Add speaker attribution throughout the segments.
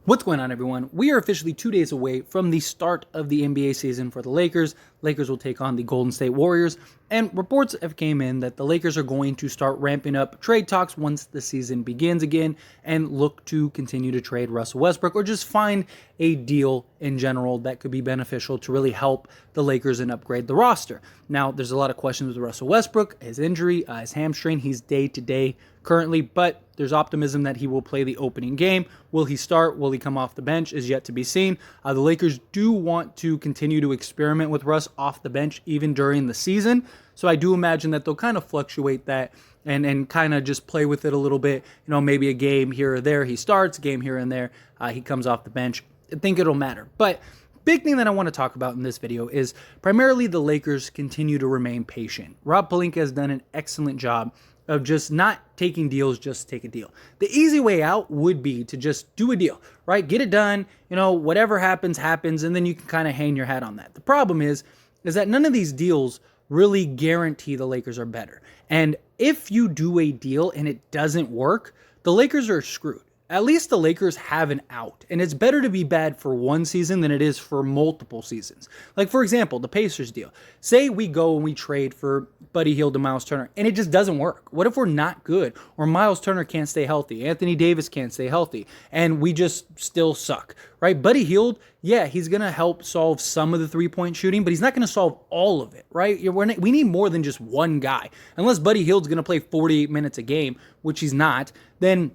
Speaker 1: What's going on, everyone? We are officially 2 days away from the start of the NBA season for the Lakers. Lakers will take on the Golden State Warriors, and reports have came in that the Lakers are going to start ramping up trade talks once the season begins again and look to continue to trade Russell Westbrook or just find a deal in general that could be beneficial to really help the Lakers and upgrade the roster. Now, there's a lot of questions with Russell Westbrook, his injury, his hamstring. He's day-to-day currently, but there's optimism that he will play the opening game. Will he start? Will he come off the bench? Is yet to be seen. The Lakers do want to continue to experiment with Russ off the bench even during the season. So I do imagine that they'll kind of fluctuate that and kind of just play with it a little bit. You know, maybe a game here or there he starts, a game here and there he comes off the bench. I think it'll matter. But big thing that I want to talk about in this video is primarily the Lakers continue to remain patient. Rob Pelinka has done an excellent job of just not taking deals just to take a deal. The easy way out would be to just do a deal, right? Get it done, you know, whatever happens, happens, and then you can kind of hang your hat on that. The problem is that none of these deals really guarantee the Lakers are better. And if you do a deal and it doesn't work, the Lakers are screwed. At least the Lakers have an out, and it's better to be bad for one season than it is for multiple seasons. Like, for example, the Pacers deal. Say we go and we trade for Buddy Hield and Miles Turner, and it just doesn't work. What if we're not good, or Miles Turner can't stay healthy, Anthony Davis can't stay healthy, and we just still suck, right? Buddy Hield, yeah, he's going to help solve some of the three-point shooting, but he's not going to solve all of it, right? We need more than just one guy. Unless Buddy Hield's going to play 48 minutes a game, which he's not, then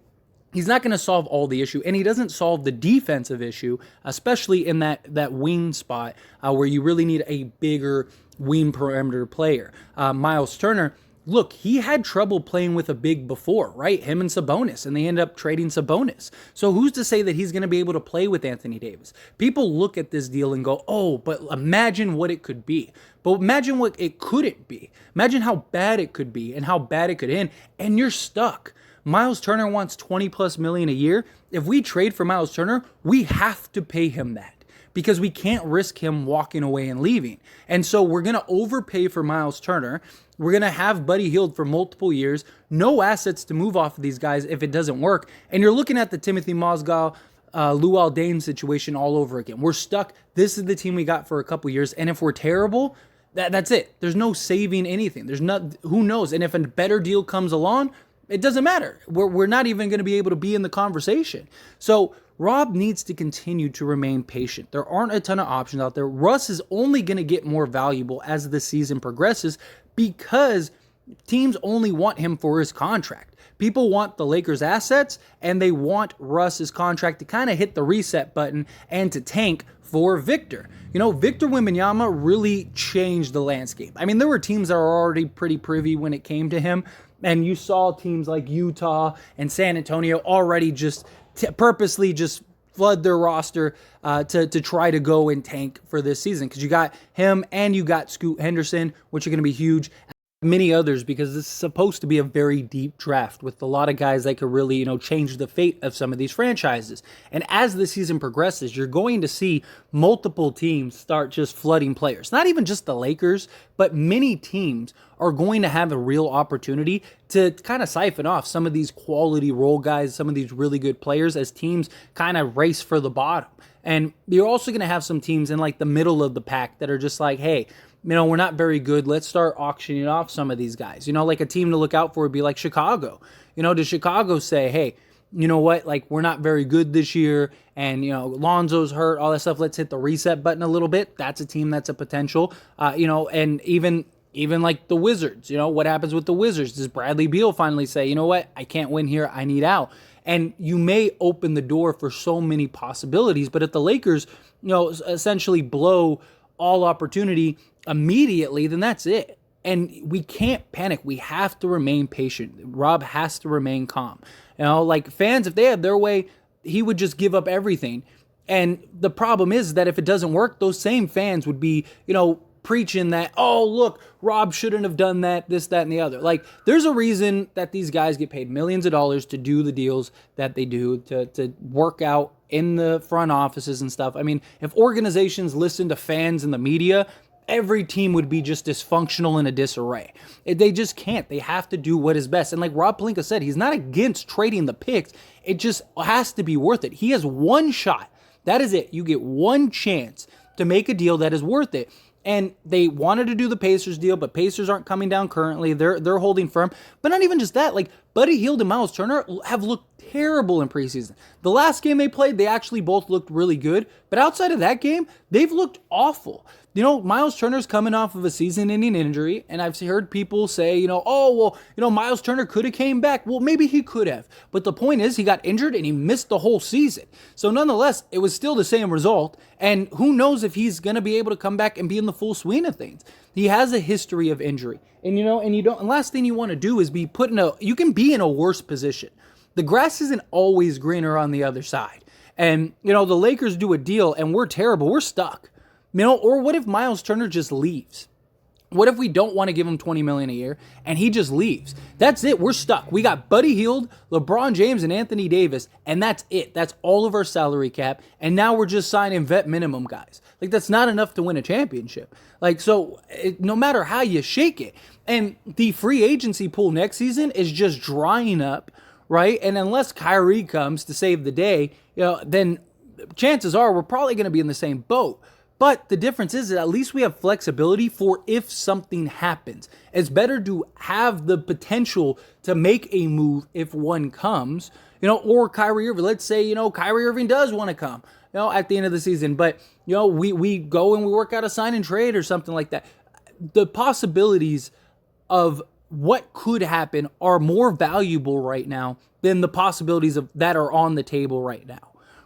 Speaker 1: he's not going to solve all the issue, and he doesn't solve the defensive issue, especially in that wing spot where you really need a bigger wing perimeter player. Miles Turner, look, he had trouble playing with a big before, right? Him and Sabonis, and they end up trading Sabonis. So who's to say that he's going to be able to play with Anthony Davis? People look at this deal and go, oh, but imagine what it could be. But imagine what it couldn't be. Imagine how bad it could be and how bad it could end, and you're stuck. Miles Turner wants $20+ million a year. If we trade for Miles Turner, we have to pay him that because we can't risk him walking away and leaving. And so we're going to overpay for Miles Turner. We're going to have Buddy Hield for multiple years. No assets to move off of these guys if it doesn't work. And you're looking at the Timothy Mozgov, Luol Deng situation all over again. We're stuck. This is the team we got for a couple years. And if we're terrible, that's it. There's no saving anything. There's not, who knows? And if a better deal comes along, it doesn't matter. We're not even going to be able to be in the conversation. So Rob needs to continue to remain patient. There aren't a ton of options out there. Russ is only going to get more valuable as the season progresses because teams only want him for his contract. People want the Lakers' assets, and they want Russ's contract to kind of hit the reset button and to tank for Victor. You know, Victor Wembanyama really changed the landscape. I mean, there were teams that were already pretty privy when it came to him, and you saw teams like Utah and San Antonio already just purposely just flood their roster to try to go and tank for this season because you got him and you got Scoot Henderson, which are going to be huge. Many others, because this is supposed to be a very deep draft with a lot of guys that could really, change the fate of some of these franchises. And as the season progresses, you're going to see multiple teams start just flooding players. Not even just the Lakers, but many teams are going to have a real opportunity to kind of siphon off some of these quality role guys, some of these really good players as teams kind of race for the bottom. And you're also going to have some teams in like the middle of the pack that are just like, hey, we're not very good. Let's start auctioning off some of these guys. Like a team to look out for would be like Chicago. Does Chicago say, hey, you know what? Like, we're not very good this year, and, Lonzo's hurt, all that stuff. Let's hit the reset button a little bit. That's a team that's a potential, and even like the Wizards, what happens with the Wizards? Does Bradley Beal finally say, you know what? I can't win here. I need out. And you may open the door for so many possibilities, but if the Lakers, essentially blow all opportunity immediately, then that's it. And we can't panic. We have to remain patient. Rob has to remain calm. Like fans, if they had their way, he would just give up everything. And the problem is that if it doesn't work, those same fans would be, preaching that, oh, look, Rob shouldn't have done that, this, that, and the other. Like, there's a reason that these guys get paid millions of dollars to do the deals that they do, to work out in the front offices and stuff. I mean, if organizations listen to fans and the media, every team would be just dysfunctional in a disarray. They just can't. They have to do what is best. And like Rob Pelinka said, he's not against trading the picks. It just has to be worth it. He has one shot. That is it. You get one chance to make a deal that is worth it. And they wanted to do the Pacers deal, but Pacers aren't coming down currently. They're holding firm. But not even just that. Like, Buddy Hield and Miles Turner have looked terrible in preseason. The last game they played, they actually both looked really good. But outside of that game, they've looked awful. You know, Miles Turner's coming off of a season-ending injury, and I've heard people say, Miles Turner could have came back. Well, maybe he could have. But the point is, he got injured and he missed the whole season. So nonetheless, it was still the same result. And who knows if he's going to be able to come back and be in the full swing of things. He has a history of injury. And last thing you want to do is be you can be in a worse position. The grass isn't always greener on the other side. And, the Lakers do a deal and we're terrible. We're stuck. Or what if Miles Turner just leaves? What if we don't want to give him $20 million a year and he just leaves? That's it. We're stuck. We got Buddy Hield, LeBron James, and Anthony Davis, and that's it. That's all of our salary cap. And now we're just signing vet minimum guys. Like, that's not enough to win a championship. No matter how you shake it. And the free agency pool next season is just drying up, right? And unless Kyrie comes to save the day, then chances are we're probably going to be in the same boat. But the difference is that at least we have flexibility for if something happens. It's better to have the potential to make a move if one comes, or Kyrie Irving. Let's say, Kyrie Irving does want to come, at the end of the season. But, we go and we work out a sign and trade or something like that. The possibilities of what could happen are more valuable right now than the possibilities that are on the table right now.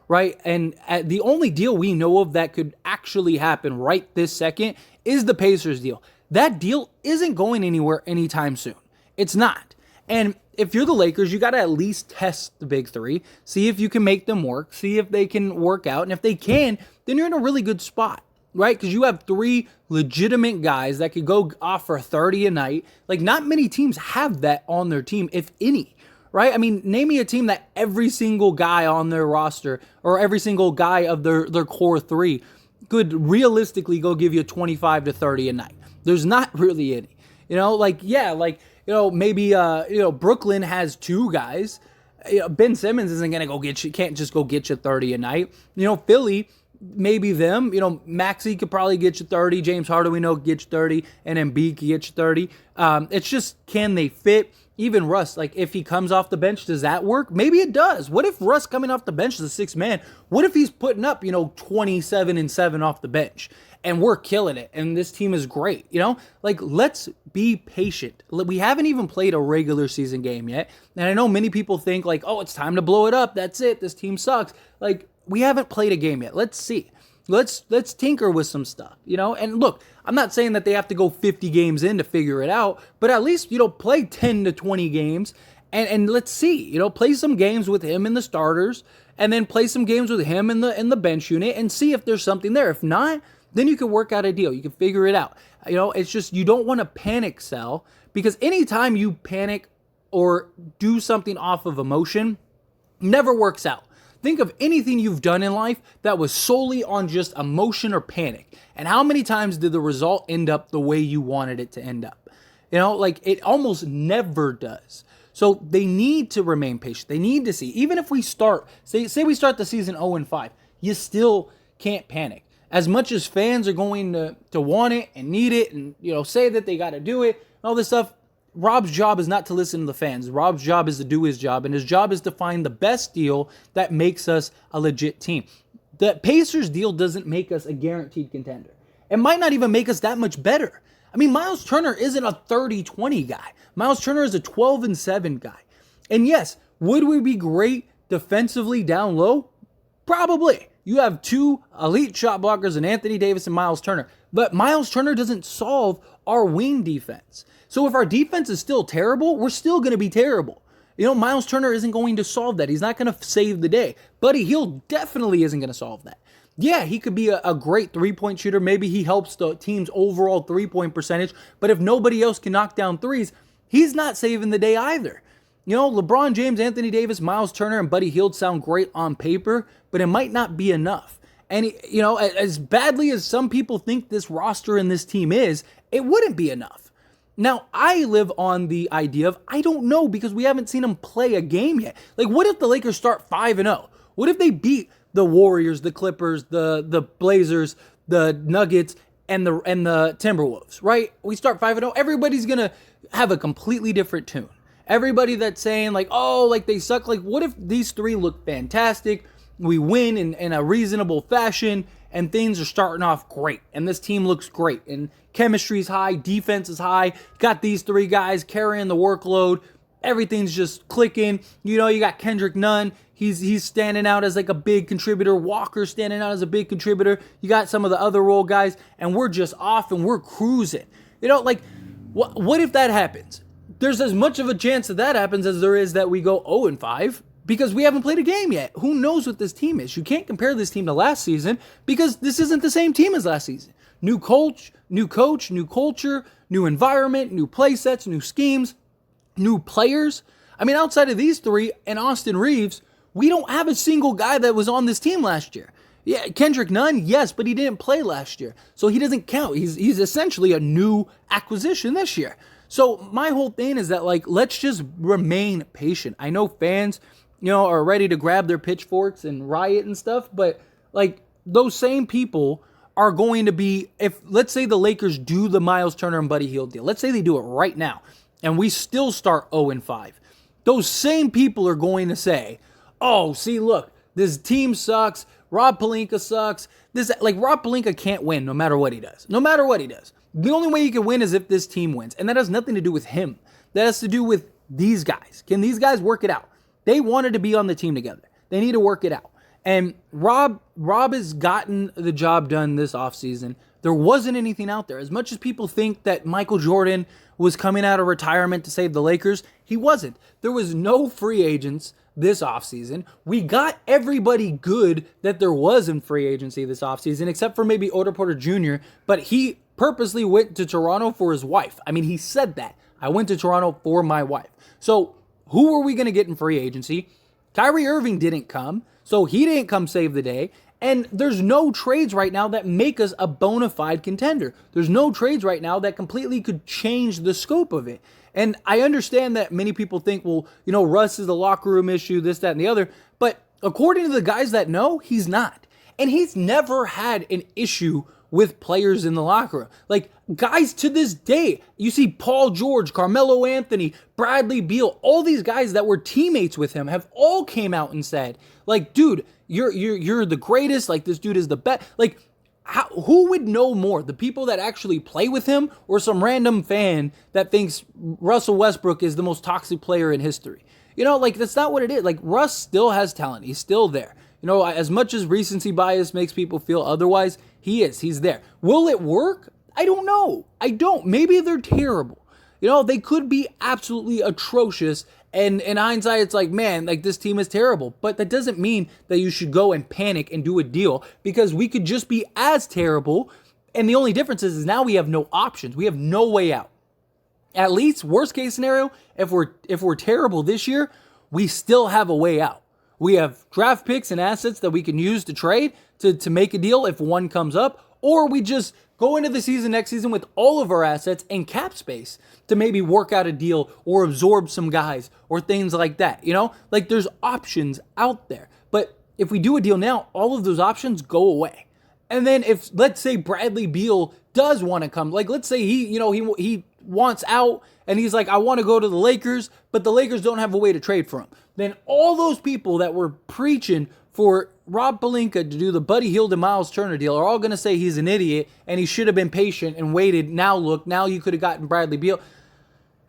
Speaker 1: Right? And the only deal we know of that could actually happen right this second is the Pacers deal. That deal isn't going anywhere anytime soon. It's not. And if you're the Lakers, you got to at least test the big three, see if you can make them work, see if they can work out. And if they can, then you're in a really good spot, right? Because you have three legitimate guys that could go off for 30 a night. Like, not many teams have that on their team, if any. Right? I mean, name me a team that every single guy on their roster or every single guy of their core three could realistically go give you 25 to 30 a night. There's not really any. Maybe Brooklyn has two guys. Ben Simmons isn't going to can't just go get you 30 a night. Philly, maybe them. Maxey could probably get you 30. James Harden, we know, get you 30. And Embiid could get you 30. It's just, can they fit? Even Russ, if he comes off the bench, does that work? Maybe it does. What if Russ coming off the bench is a sixth man? What if he's putting up, 27-7 off the bench and we're killing it and this team is great? Let's be patient. We haven't even played a regular season game yet. And I know many people think it's time to blow it up. That's it. This team sucks. We haven't played a game yet. Let's see. Let's tinker with some stuff, and look, I'm not saying that they have to go 50 games in to figure it out, but at least, play 10 to 20 games and let's see, play some games with him in the starters and then play some games with him in the bench unit and see if there's something there. If not, then you can work out a deal. You can figure it out. It's just, you don't want to panic sell, because anytime you panic or do something off of emotion, never works out. Think of anything you've done in life that was solely on just emotion or panic. And how many times did the result end up the way you wanted it to end up? It almost never does. So they need to remain patient. They need to see. Even if we start, say we start the season 0-5, you still can't panic. As much as fans are going to want it and need it and, say that they got to do it, all this stuff, Rob's job is not to listen to the fans. Rob's job is to do his job, and his job is to find the best deal that makes us a legit team. The Pacers deal doesn't make us a guaranteed contender. It might not even make us that much better. I mean, Miles Turner isn't a 30-20 guy. Miles Turner is a 12-7 guy. And yes, would we be great defensively down low? Probably. You have two elite shot blockers in Anthony Davis and Miles Turner. But Miles Turner doesn't solve our wing defense. So if our defense is still terrible, we're still going to be terrible. Miles Turner isn't going to solve that. He's not going to save the day. Buddy Hield definitely isn't going to solve that. Yeah, he could be a great three-point shooter. Maybe he helps the team's overall three-point percentage. But if nobody else can knock down threes, he's not saving the day either. LeBron James, Anthony Davis, Miles Turner, and Buddy Hield sound great on paper, but it might not be enough. And, as badly as some people think this roster and this team is, it wouldn't be enough. Now, I live on the idea of, I don't know, because we haven't seen them play a game yet. Like, what if the Lakers start 5-0? What if they beat the Warriors, the Clippers, the Blazers, the Nuggets, and the Timberwolves, right? We start 5-0. Everybody's going to have a completely different tune. Everybody that's saying, like, oh, like, they suck. Like, what if these three look fantastic? We win in a reasonable fashion, and things are starting off great, and this team looks great, and chemistry's high, defense is high, got these three guys carrying the workload, everything's just clicking. You got Kendrick Nunn, he's standing out as like a big contributor, Walker standing out as a big contributor, you got some of the other role guys, and we're just off and we're cruising. What if that happens? There's as much of a chance that happens as there is that we go 0-5, because we haven't played a game yet. Who knows what this team is? You can't compare this team to last season because this isn't the same team as last season. New coach, new culture, new environment, new play sets, new schemes, new players. I mean, outside of these three and Austin Reeves, we don't have a single guy that was on this team last year. Yeah, Kendrick Nunn, yes, but he didn't play last year, so he doesn't count. He's essentially a new acquisition this year. So my whole thing is that, like, let's just remain patient. I know fans, are ready to grab their pitchforks and riot and stuff, but, like, those same people are going to be, if, let's say the Lakers do the Miles Turner and Buddy Hield deal. Let's say they do it right now, and we still start 0-5. Those same people are going to say, oh, see, look, this team sucks. Rob Pelinka sucks. Rob Pelinka can't win no matter what he does. No matter what he does. The only way he can win is if this team wins, and that has nothing to do with him. That has to do with these guys. Can these guys work it out? They wanted to be on the team together. They need to work it out. And Rob has gotten the job done this offseason. There wasn't anything out there. As much as people think that Michael Jordan was coming out of retirement to save the Lakers, he wasn't. There was no free agents this offseason. We got everybody good that there was in free agency this offseason, except for maybe Otto Porter Jr., but he purposely went to Toronto for his wife. I mean, he said that. I went to Toronto for my wife. So who are we going to get in free agency? Kyrie Irving didn't come, so he didn't come save the day. And there's no trades right now that make us a bona fide contender. There's no trades right now that completely could change the scope of it. And I understand that many people think, well, Russ is the locker room issue, this, that, and the other. But according to the guys that know, he's not. And he's never had an issue with players in the locker room. Like, guys to this day, you see Paul George, Carmelo Anthony, Bradley Beal, all these guys that were teammates with him have all came out and said, like, dude, you're the greatest. Like, this dude is the best. Like, who would know more? The people that actually play with him, or some random fan that thinks Russell Westbrook is the most toxic player in history? That's not what it is. Like, Russ still has talent. He's still there. As much as recency bias makes people feel otherwise, he's there. Will it work? I don't know. Maybe they're terrible. They could be absolutely atrocious. And in hindsight, it's like, man, like, this team is terrible. But that doesn't mean that you should go and panic and do a deal, because we could just be as terrible. And the only difference is now we have no options. We have no way out. At least, worst case scenario, if we're terrible this year, we still have a way out. We have draft picks and assets that we can use to trade to make a deal if one comes up, or we just go into the season next season with all of our assets and cap space to maybe work out a deal or absorb some guys or things like that. Like, there's options out there. But if we do a deal now, all of those options go away. And then if, let's say, Bradley Beal does want to come, like, let's say he wants out and he's like, I want to go to the Lakers, but the Lakers don't have a way to trade for him. Then all those people that were preaching for Rob Pelinka to do the Buddy Hield and Miles Turner deal are all going to say he's an idiot and he should have been patient and waited. Now you could have gotten Bradley Beal.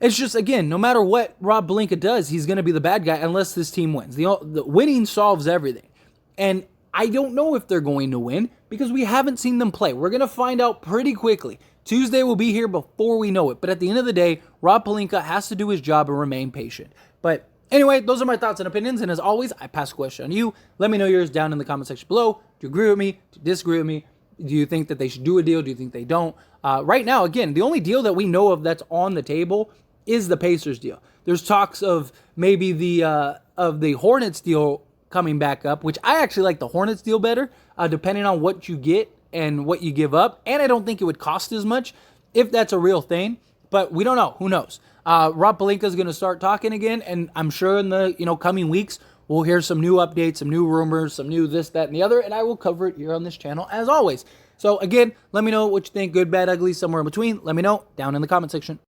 Speaker 1: It's just, again, no matter what Rob Pelinka does, he's going to be the bad guy unless this team wins. The winning solves everything. And I don't know if they're going to win because we haven't seen them play. We're going to find out pretty quickly. Tuesday will be here before we know it. But at the end of the day, Rob Pelinka has to do his job and remain patient. But anyway, those are my thoughts and opinions. And as always, I pass the question on you. Let me know yours down in the comment section below. Do you agree with me? Do you disagree with me? Do you think that they should do a deal? Do you think they don't? Right now, again, the only deal that we know of that's on the table is the Pacers deal. There's talks of maybe the Hornets deal coming back up, which I actually like the Hornets deal better, depending on what you get and what you give up. And I don't think it would cost as much if that's a real thing, but we don't know. Who knows? Rob Pelinka is going to start talking again, and I'm sure in the coming weeks we'll hear some new updates, some new rumors, some new this, that, and the other, and I will cover it here on this channel as always. So again, let me know what you think, good, bad, ugly, somewhere in between. Let me know down in the comment section.